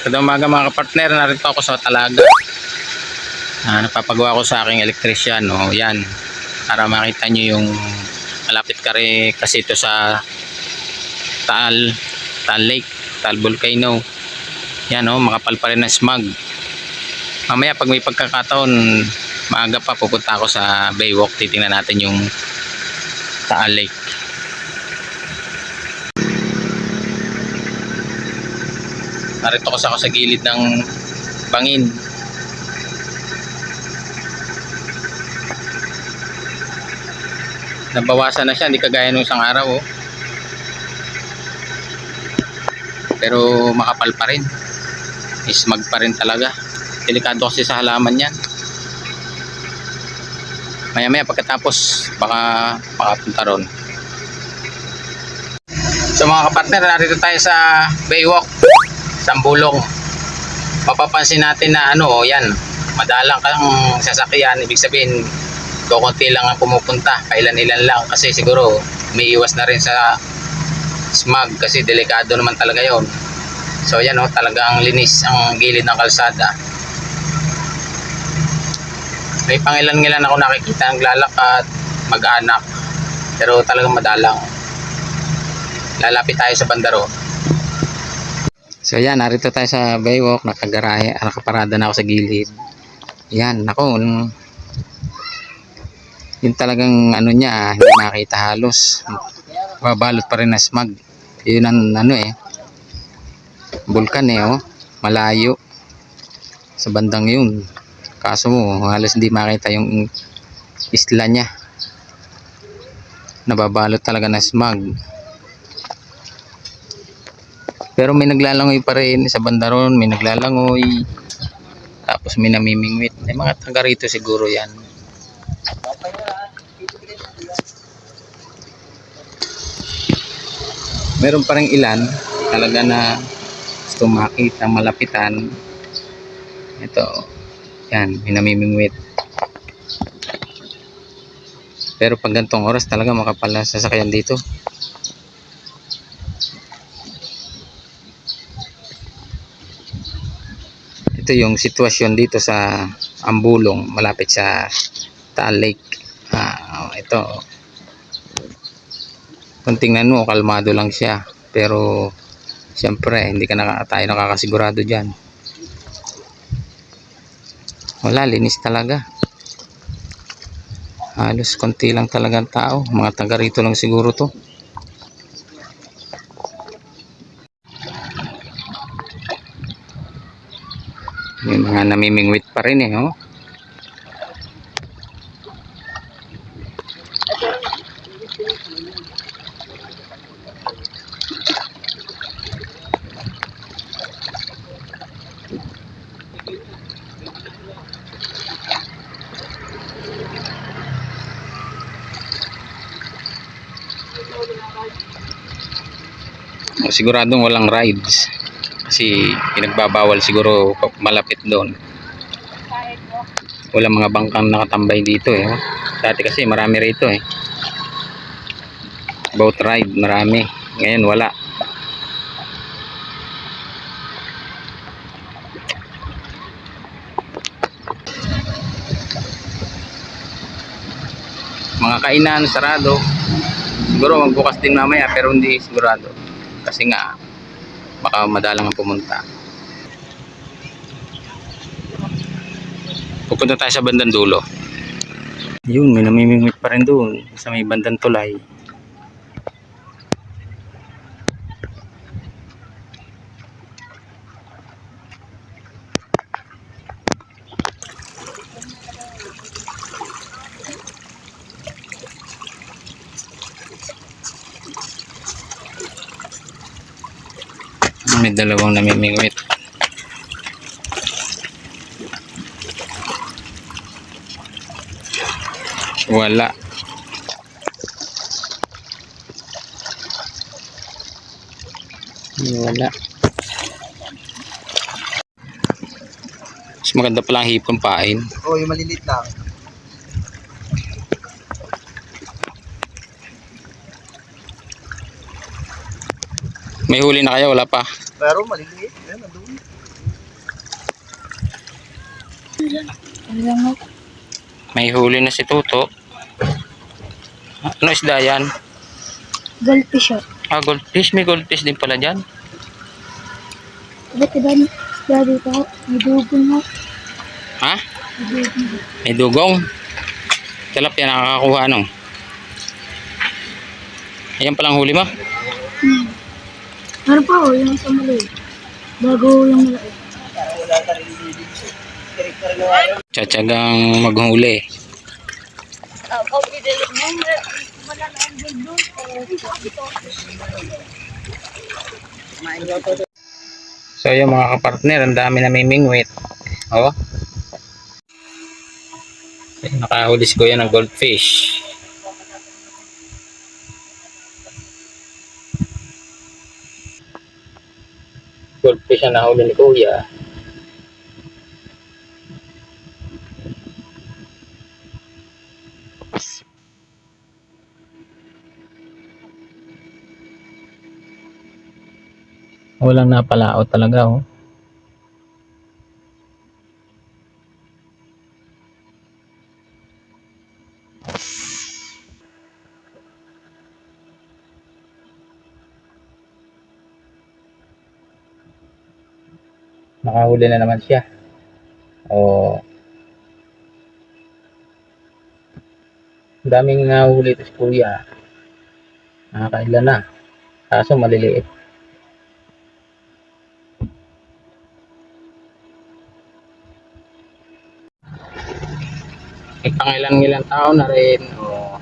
Kada umaga mga kapartner, narito ako sa Talaga. Napapagawa ko sa aking electrician. O, yan. Para makita nyo yung malapit kasi ito sa Taal Lake, Taal Volcano. Yan o, makapal pa rin ng smog. Mamaya pag may pagkakataon, maaga pa pupunta ako sa Baywalk. Titingnan natin yung Taal Lake. Narito ako sa gilid ng bangin. Nabawasan na siya, hindi kagaya nung isang araw. Oh. Pero makapal pa rin. Ismag pa rin talaga. Delikado kasi sa halaman yan. Maya maya pagkatapos baka makapunta ron. So mga kapartner, narito tayo sa Baywalk, Sambulong. Mapapansin natin na yan, madalang kang sasakyan. Ibig sabihin kukunti lang ang pumupunta, kailan-ilan lang, kasi siguro may iwas na rin sa smog kasi delikado naman talaga yon. So yan talagang linis ang gilid ng kalsada. May pangilan-ngilan ako nakikita naglalakad, mag-anak, pero talagang madalang. Lalapit tayo sa bandaro. So yan, narito tayo sa Baywalk, nakagarahe, nakaparada na ako sa gilid. Yan, ako, yung talagang niya, hindi makita halos. Babalot pa rin na smog. Yun ang bulkan malayo sa bandang yun. Kaso halos hindi makita yung isla niya. Nababalot talaga na smog. Pero may naglalangoy pa rin sa bandaron, may naglalangoy. Tapos may namimingwit. May mga taga rito siguro yan. Meron pa rin ilan talaga na gusto makita, malapitan. Ito, yan, may namimingwit. Pero pag gantong oras talaga makapal na sasakyan dito. Ito yung sitwasyon dito sa Ambulong, malapit sa Taal Lake. Ito. Kung tingnan mo, kalmado lang siya. Pero siyempre, hindi tayo nakakasigurado dyan. Wala, linis talaga. Halos konti lang talagang tao. Mga taga rito lang siguro to. May mga namimingwit pa rin Siguradong walang rides kasi pinagbabawal siguro malapit doon. Walang mga bangkang nakatambay dito dati kasi marami rito boat ride marami, ngayon wala. Mga kainan sarado, siguro magbukas din mamaya pero hindi sigurado kasi nga baka madalang ang pumunta. Pupunta tayo sa bandang dulo. Yun, may namimingwit pa rin doon sa may bandang tulay. May dalawang namimingwit. Wala. Wala. Mas maganda palang hipon pain. Yung malilit lang. May huli na kayo? Wala pa? Pero maliliit. Yan, nandun. Ayan mo. May huli na si Tuto. Ano isda yan? Goldfish oh. Ah, goldfish. May goldfish din pala dyan. Ba't iba ni isda dito? May dugong mo. Ha? May dugong. May dugong. Tilapia nakakakuha ano. Ayan palang huli mo. Meron pa oh, yung sa mali. Bago yung malaki. Tsatsagang maghuli. So yung mga kapartner, ang dami na may mingwit. Oh. Nakahuli si Kuya ng goldfish. Goldfish ang nahuli ni Kuya. Walang napalaot talaga oh. Nakahuli na naman siya. Oh. Daming nahuli ito si Kuya. Nakakailan na. Kaso maliliit. May pangilang-ilang tao na rin. Oh.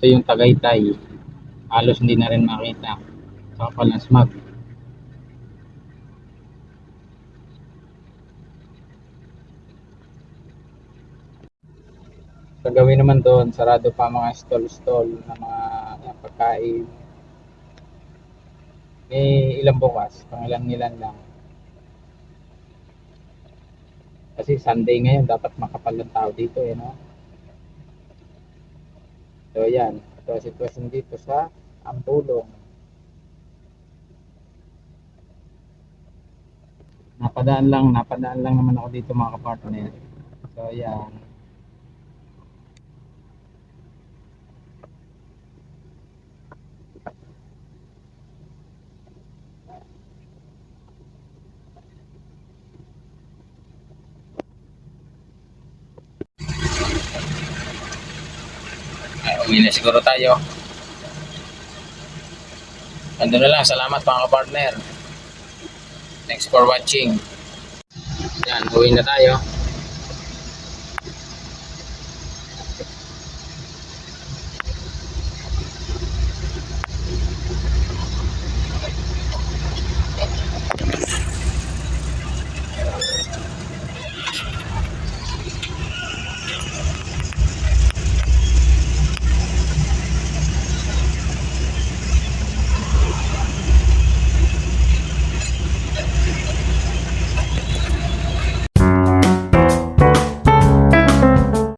Ito yung Tagaytay. Halos hindi na rin makita. Saka pala smog. Gagawin naman doon, sarado pa mga stall-stall na mga yan, pagkain. May ilang bukas, pangilan-ilan lang. Kasi Sunday ngayon, dapat makapal ang tao dito eh, no? So yan, ito ang sitwasyon dito sa Ambulong. Napadaan lang naman ako dito mga kapartner. So yan. Ay, uwi na siguro tayo. Ando na lang, salamat mga kapartner. Thanks for watching. Yan, uwi na tayo.